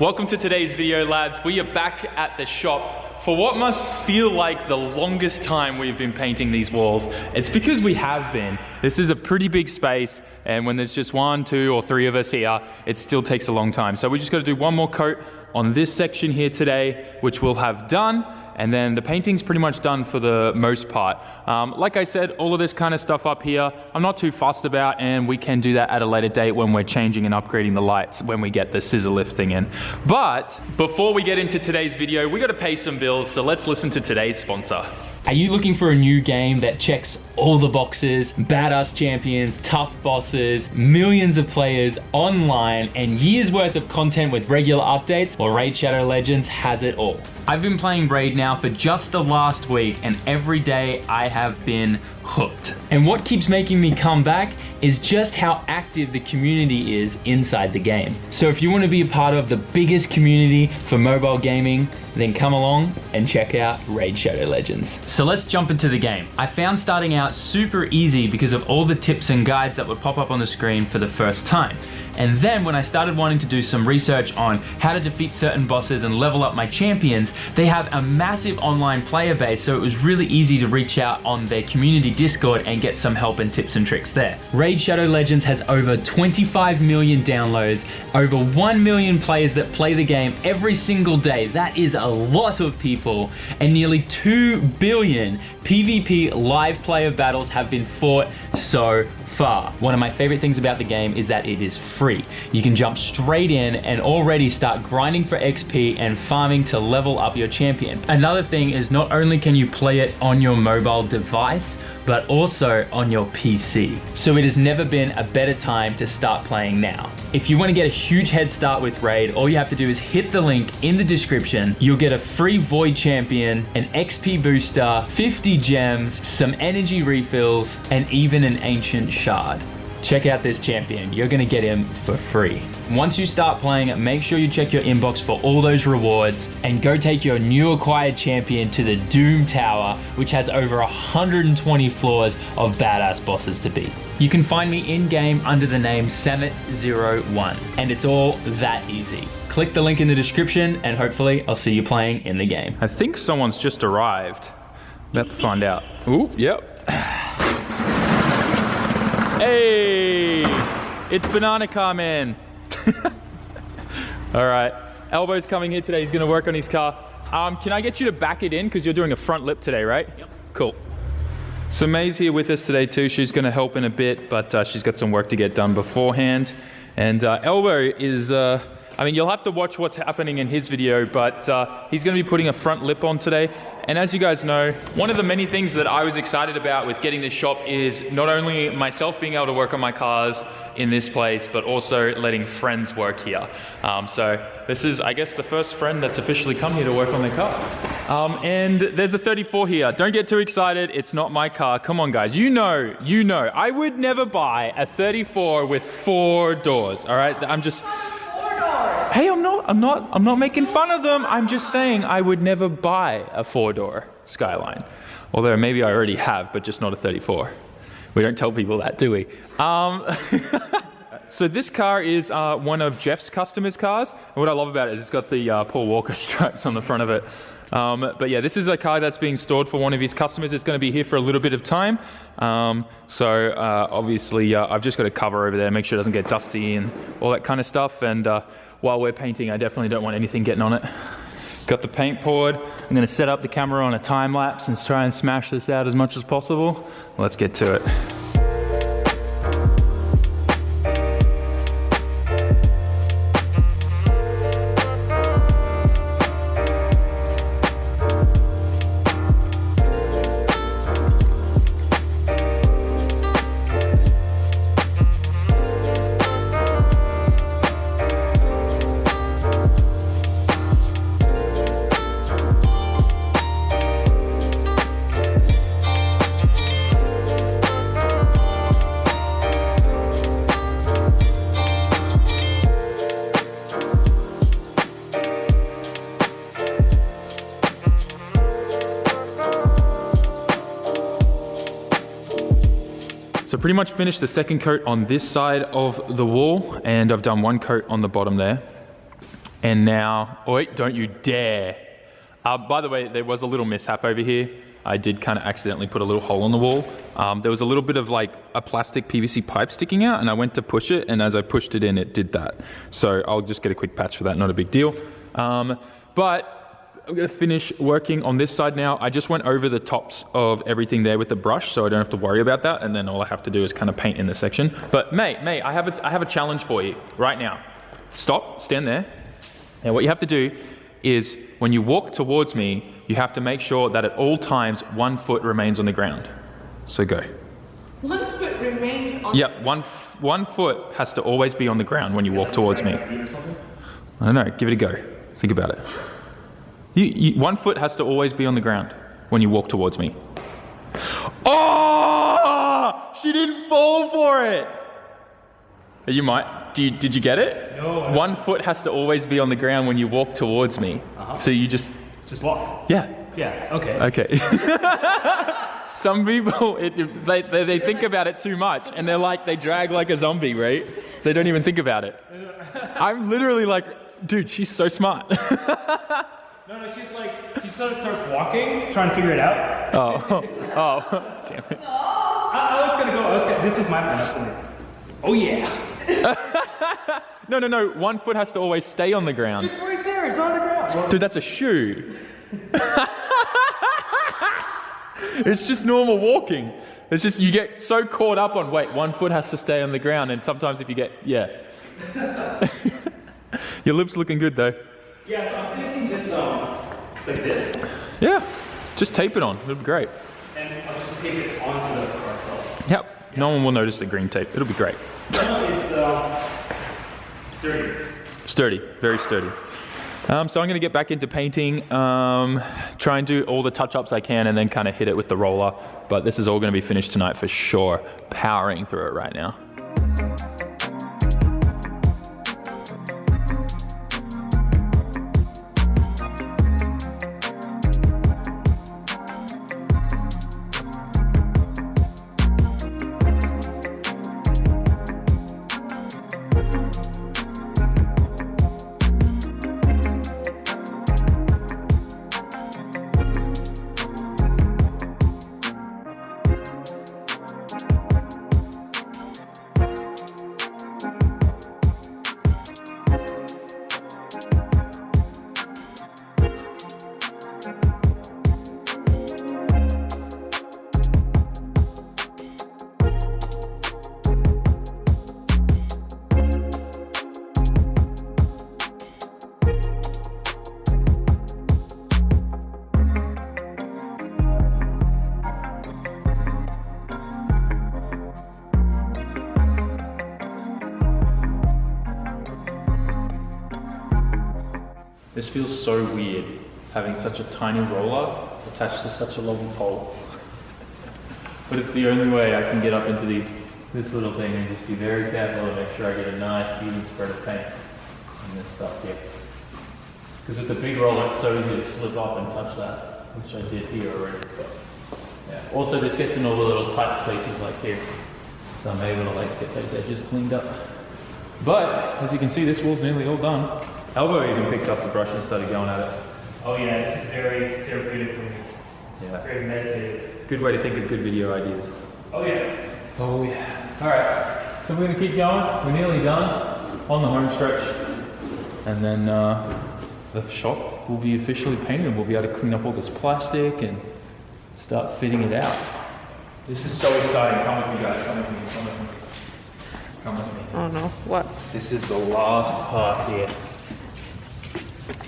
Welcome to today's video, lads. We are back at the shop for what must feel like the longest time we've been painting these walls. It's because we have been. This is a pretty big space, and when there's just 1, 2, or 3 of us here, it still takes a long time. So we just got to do one more coat on this section here today, which we'll have done, and then the painting's pretty much done for the most part. Like I said, all of this kind of stuff up here, I'm not too fussed about, and we can do that at a later date when we're changing and upgrading the lights when we get the scissor lift thing in. But before we get into today's video, we got to pay some bills, so let's listen to today's sponsor. Are you looking for a new game that checks all the boxes, badass champions, tough bosses, millions of players online, and years worth of content with regular updates? Well, Raid Shadow Legends has it all. I've been playing Raid now for just the last week, and every day I have been hooked. And what keeps making me come back is just how active the community is inside the game. So if you want to be a part of the biggest community for mobile gaming, then come along and check out Raid Shadow Legends. So let's jump into the game. I found starting out super easy because of all the tips and guides that would pop up on the screen for the first time. And then when I started wanting to do some research on how to defeat certain bosses and level up my champions, they have a massive online player base, so it was really easy to reach out on their community Discord and get some help and tips and tricks there. Raid Shadow Legends has over 25 million downloads, over 1 million players that play the game every single day. That is a lot of people, and nearly 2 billion PvP live player battles have been fought so far. One of my favorite things about the game is that it is free. You can jump straight in and already start grinding for XP and farming to level up your champion. Another thing is not only can you play it on your mobile device, but also on your PC. So it has never been a better time to start playing now. If you want to get a huge head start with Raid, all you have to do is hit the link in the description. You'll get a free Void Champion, an XP booster, 50 gems, some energy refills, and even an ancient shard. Check out this champion. You're gonna get him for free. Once you start playing, make sure you check your inbox for all those rewards and go take your new acquired champion to the Doom Tower, which has over 120 floors of badass bosses to beat. You can find me in-game under the name SAMMIT01, and it's all that easy. Click the link in the description, and hopefully I'll see you playing in the game. I think someone's just arrived. About to find out. Ooh, yep. Hey, it's Banana Car Man. All right, Elbow's coming here today. He's gonna work on his car. Can I get you to back it in? Because you're doing a front lip today, right? Yep. Cool. So May's here with us today too. She's gonna help in a bit, but she's got some work to get done beforehand. And Elbow is, I mean, you'll have to watch what's happening in his video, but he's gonna be putting a front lip on today. And as you guys know, one of the many things that I was excited about with getting this shop is not only myself being able to work on my cars in this place, but also letting friends work here. So this is, I guess, the first friend that's officially come here to work on their car. And there's a 34 here. Don't get too excited. It's not my car. Come on, guys. You know. I would never buy a 34 with 4 doors. All right. Hey, I'm not making fun of them. I'm just saying I would never buy a 4-door Skyline. Although maybe I already have, but just not a 34. We don't tell people that, do we? So this car is one of Jeff's customers' cars. And what I love about it is it's got the Paul Walker stripes on the front of it. But yeah, this is a car that's being stored for one of his customers. It's going to be here for a little bit of time. Obviously, I've just got a cover over there, make sure it doesn't get dusty and all that kind of stuff. And while we're painting, I definitely don't want anything getting on it. Got the paint poured. I'm going to set up the camera on a time lapse and try and smash this out as much as possible. Let's get to it. So pretty much finished the second coat on this side of the wall, and I've done one coat on the bottom there. And now, wait, don't you dare. By the way, there was a little mishap over here. I did kind of accidentally put a little hole in the wall. There was a little bit of like a plastic PVC pipe sticking out, and I went to push it, and as I pushed it in, it did that. So I'll just get a quick patch for that, not a big deal. But I'm gonna finish working on this side now. I just went over the tops of everything there with the brush, so I don't have to worry about that, and then all I have to do is kind of paint in this section. But May, I have a challenge for you right now. Stop, stand there. And what you have to do is, when you walk towards me, you have to make sure that at all times 1 foot remains on the ground. So go. 1 foot remains on. Yeah, one foot has to always be on the ground when you walk towards me. I don't know. Give it a go. Think about it. 1 foot has to always be on the ground when you walk towards me. Oh! She didn't fall for it. You might. Did you get it? No. 1 foot has to always be on the ground when you walk towards me. So you just walk. Yeah. Yeah. Okay. Okay. Some people, they think about it too much, and they drag like a zombie, right? So they don't even think about it. I'm literally like, dude, she's so smart. No, she sort of starts walking, trying to figure it out. Oh, damn it. I was gonna go. This is my plan. Oh yeah. No. 1 foot has to always stay on the ground. It's right there. It's on the ground. Dude, that's a shoe. It's just normal walking. It's just you get so caught up on, wait, 1 foot has to stay on the ground, and sometimes if you get, yeah. Your lip's looking good though. Yeah, so I'm thinking just like this. Yeah, just tape it on. It'll be great. And I'll just tape it onto the car itself. Yep. No one will notice the green tape. It'll be great. No, it's sturdy. Sturdy, very sturdy. So I'm going to get back into painting, try and do all the touch-ups I can, and then kind of hit it with the roller. But this is all going to be finished tonight for sure. Powering through it right now. This feels so weird, having such a tiny roller attached to such a long pole. But it's the only way I can get up into this little thing and just be very careful to make sure I get a nice even spread of paint on this stuff here. Because with the big roller, it's so easy to slip up and touch that, which I did here already. But yeah. Also, this gets in all the little tight spaces like here, so I'm able to get those edges cleaned up. But as you can see, this wall's nearly all done. Elbow even picked up the brush and started going at it. Oh yeah, this is very therapeutic for me. Yeah. Very meditative. Good way to think of good video ideas. Oh yeah. Oh yeah. Alright, so we're going to keep going. We're nearly done on the home stretch. And then the shop will be officially painted and we'll be able to clean up all this plastic and start fitting it out. This is so exciting. Come with me guys, come with me, come with me. Come with me. Oh no, what? This is the last part here.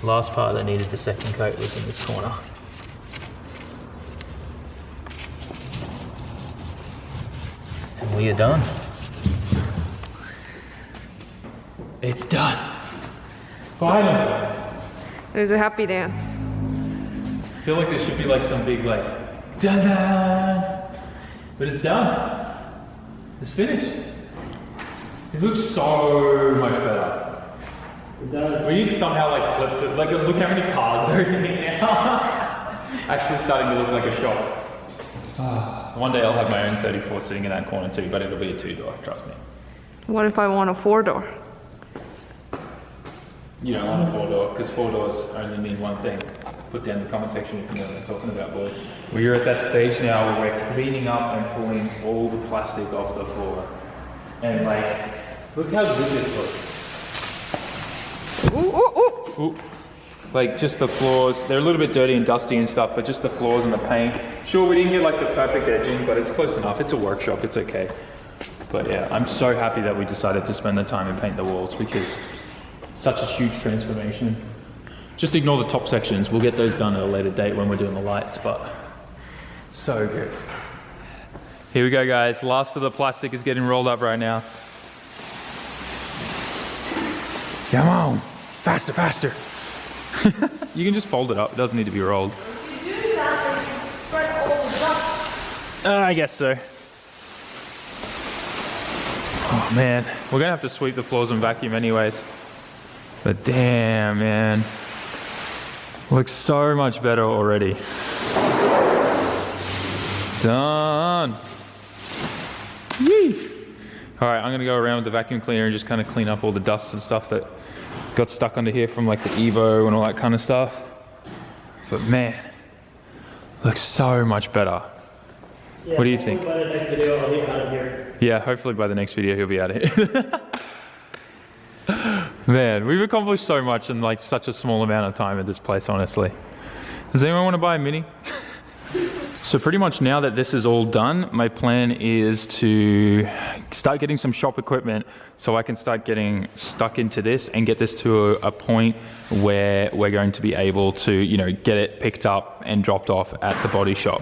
Last part that needed the second coat was in this corner. And we are done. It's done. Finally. There's a happy dance. I feel like there should be some big dun-dun. But it's done. It's finished. It looks so much better. It does. We need to somehow flip it. Look how many cars are in here now. Actually starting to look like a shop. One day I'll have my own 34 sitting in that corner too, but it'll be a 2-door, trust me. What if I want a 4-door? you don't want a 4-door, because 4 doors only mean one thing. Put down in the comment section if you know what I'm talking about, boys. We're at that stage now where we're cleaning up and pulling all the plastic off the floor. And like, look how good this looks. Ooh, ooh, ooh. Ooh. Like just the floors, they're a little bit dirty and dusty and stuff, but just the floors and the paint. Sure, we didn't get like the perfect edging, but it's close enough. It's a workshop, it's okay. But yeah, I'm so happy that we decided to spend the time and paint the walls because it's such a huge transformation. Just ignore the top sections. We'll get those done at a later date when we're doing the lights, but so good. Here we go, guys. Last of the plastic is getting rolled up right now. Come on, faster, faster. You can just fold it up. It doesn't need to be rolled. If you do that, then you spread all the dust. I guess so. Oh man, we're gonna have to sweep the floors and vacuum anyways. But damn, man. Looks so much better already. Done. Yee. All right, I'm gonna go around with the vacuum cleaner and just kind of clean up all the dust and stuff that got stuck under here from like the Evo and all that kind of stuff. But man, looks so much better. Yeah, what do you think? By the next video, I'll be out of here. Yeah, hopefully by the next video he'll be out of here. Man, we've accomplished so much in like such a small amount of time at this place, honestly. Does anyone want to buy a Mini? So pretty much now that this is all done, my plan is to start getting some shop equipment so I can start getting stuck into this and get this to a point where we're going to be able to, you know, get it picked up and dropped off at the body shop.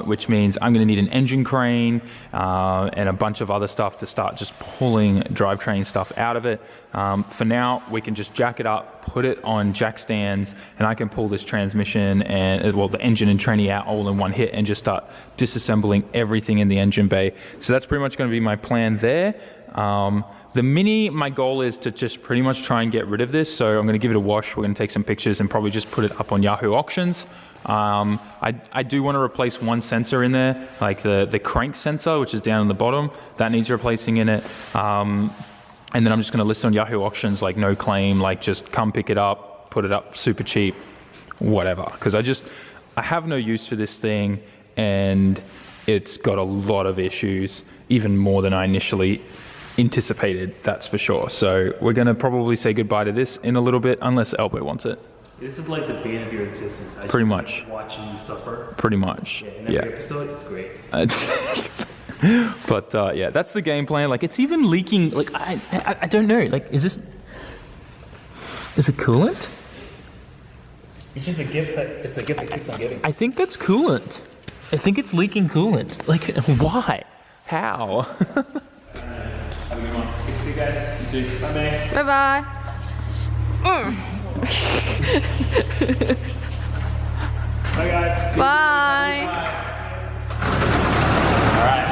Which means I'm going to need an engine crane and a bunch of other stuff to start just pulling drivetrain stuff out of it. For now, we can just jack it up, put it on jack stands, and I can pull this transmission and, well, the engine and tranny out all in one hit and just start disassembling everything in the engine bay. So that's pretty much going to be my plan there. The Mini, my goal is to just pretty much try and get rid of this. So I'm going to give it a wash. We're going to take some pictures and probably just put it up on Yahoo Auctions. I do want to replace one sensor in there, like the crank sensor, which is down on the bottom. That needs replacing in it. And then I'm just going to list on Yahoo Auctions, like no claim, like just come pick it up, put it up super cheap, whatever. Because I have no use for this thing, and it's got a lot of issues, even more than I initially anticipated, that's for sure. So we're going to probably say goodbye to this in a little bit, unless Albert wants it. This is like the bane of your existence. I Pretty just much. Like watching you suffer. Pretty much. Yeah, in every episode, it's great. But yeah, that's the game plan. Like, it's even leaking. Like, I don't know. Like, is it coolant? It's just a gift it's the gift that keeps on giving. I think that's coolant. I think it's leaking coolant. Like, why? How? Have a good one. Good to see you guys. You too. Bye, man. Bye-bye. Bye, guys. Bye. All right.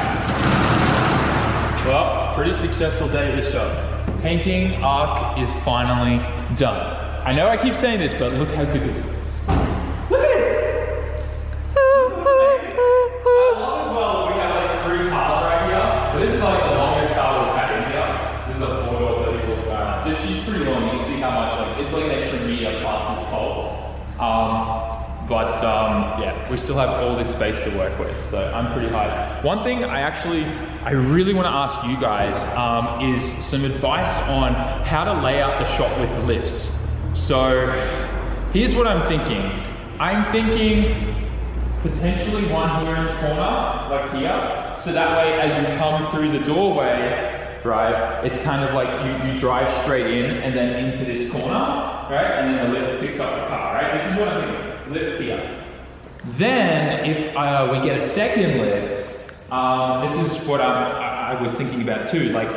Well, pretty successful day at the shop. Painting arc is finally done. I know I keep saying this, but look how good this looks. Look at it! I love as well that we have like 3 cars right here. But this is like the longest car we've had in here. This is a 4-door 30 horsepower. So she's pretty long. You can see how much it's like an extra meter past this pole. Yeah, we still have all this space to work with, so I'm pretty hyped. One thing I really want to ask you guys is some advice on how to lay out the shop with lifts. So here's what I'm thinking. I'm thinking potentially one here in the corner, like here, so that way as you come through the doorway, right, it's kind of like you drive straight in and then into this corner, right, and then the lift picks up the car, right? This is what I'm thinking, lift here. Then if we get a second lift, this is what I was thinking about too, like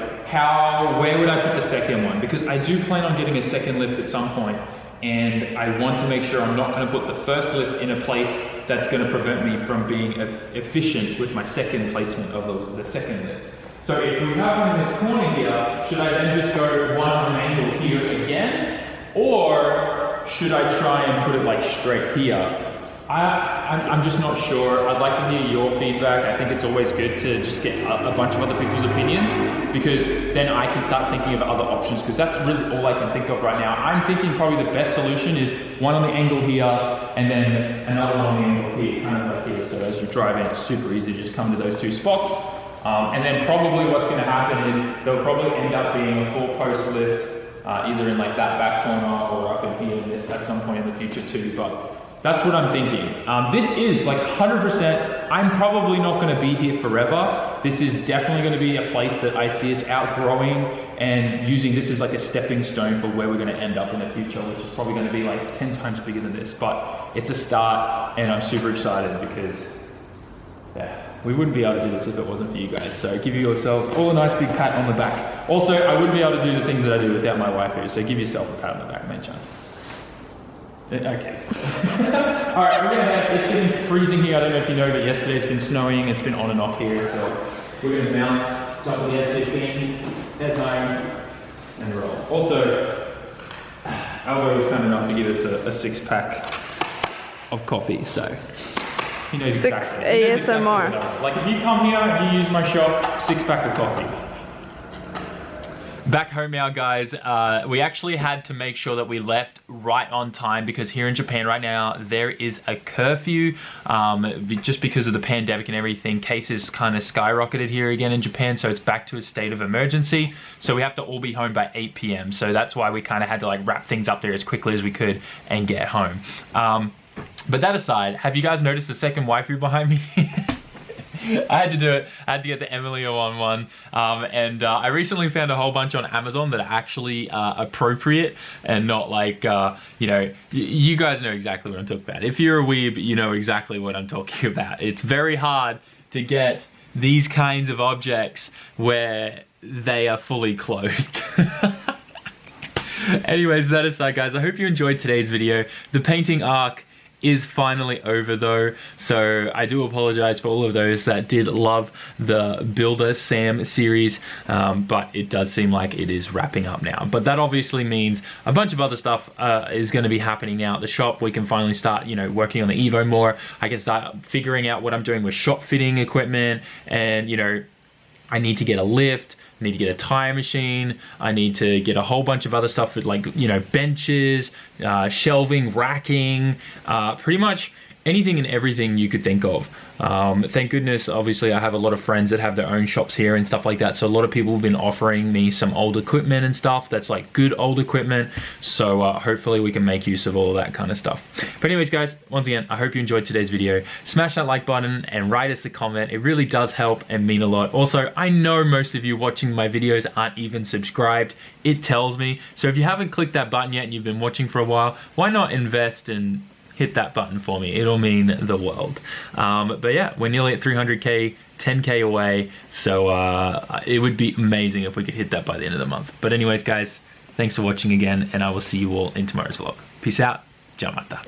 where would I put the second one? Because I do plan on getting a second lift at some point, and I want to make sure I'm not going to put the first lift in a place that's going to prevent me from being efficient with my second placement of the second lift. So if we have one in this corner here, should I then just go one on an angle here again? Or should I try and put it like straight here? I'm just not sure. I'd like to hear your feedback. I think it's always good to just get a bunch of other people's opinions, because then I can start thinking of other options, because that's really all I can think of right now. I'm thinking probably the best solution is one on the angle here and then another one on the angle here, kind of like here. So as you drive in, it's super easy to just come to those two spots. And then probably what's going to happen is there'll probably end up being a 4-post lift, either in like that back corner or up in here in this at some point in the future too. But that's what I'm thinking. This is like 100%, I'm probably not gonna be here forever. This is definitely gonna be a place that I see us outgrowing and using this as like a stepping stone for where we're gonna end up in the future, which is probably gonna be like 10 times bigger than this. But it's a start, and I'm super excited because, yeah, we wouldn't be able to do this if it wasn't for you guys. So give yourselves all a nice big pat on the back. Also, I wouldn't be able to do the things that I do without my wife here, so give yourself a pat on the back, mate, John. Okay. All right, we're gonna have, it's getting freezing here. I don't know if you know, but yesterday it's been snowing. It's been on and off here, so we're gonna bounce, jump on the S15, head home, and roll. Also, Alvo was kind enough to give us a 6-pack of coffee, so he knows Six exactly. He knows ASMR. exactly like if you come here and you use my shop, 6-pack of coffee. Back home now, guys. We actually had to make sure that we left right on time, because here in Japan right now there is a curfew, just because of the pandemic and everything. Cases kind of skyrocketed here again in Japan, so it's back to a state of emergency. So we have to all be home by 8 p.m. So that's why we kind of had to like wrap things up there as quickly as we could and get home. But that aside, have you guys noticed the second waifu behind me? I had to do it. I had to get the Emilio one. And I recently found a whole bunch on Amazon that are actually appropriate and not like, you know, you guys know exactly what I'm talking about. If you're a weeb, you know exactly what I'm talking about. It's very hard to get these kinds of objects where they are fully clothed. Anyways, that aside, guys, I hope you enjoyed today's video. The painting arc is finally over though, so I do apologize for all of those that did love the Builder Sam series, but it does seem like it is wrapping up now. But that obviously means a bunch of other stuff is going to be happening now at the shop. We can finally start, you know, working on the Evo more. I can start figuring out what I'm doing with shop fitting equipment, and you know, I need to get a lift, I need to get a tire machine, I need to get a whole bunch of other stuff with, like, you know, benches, shelving, racking, pretty much anything and everything you could think of. Thank goodness, obviously, I have a lot of friends that have their own shops here and stuff like that, so a lot of people have been offering me some old equipment and stuff that's like good old equipment, so hopefully we can make use of all of that kind of stuff. But anyways, guys, once again, I hope you enjoyed today's video. Smash that like button and write us a comment. It really does help and mean a lot. Also, I know most of you watching my videos aren't even subscribed. It tells me, so if you haven't clicked that button yet and you've been watching for a while, why not invest and hit that button for me? It'll mean the world. But yeah, we're nearly at 300k, 10k away, so it would be amazing if we could hit that by the end of the month. But anyways, guys, thanks for watching again, and I will see you all in tomorrow's vlog. Peace out. Ciao, mata.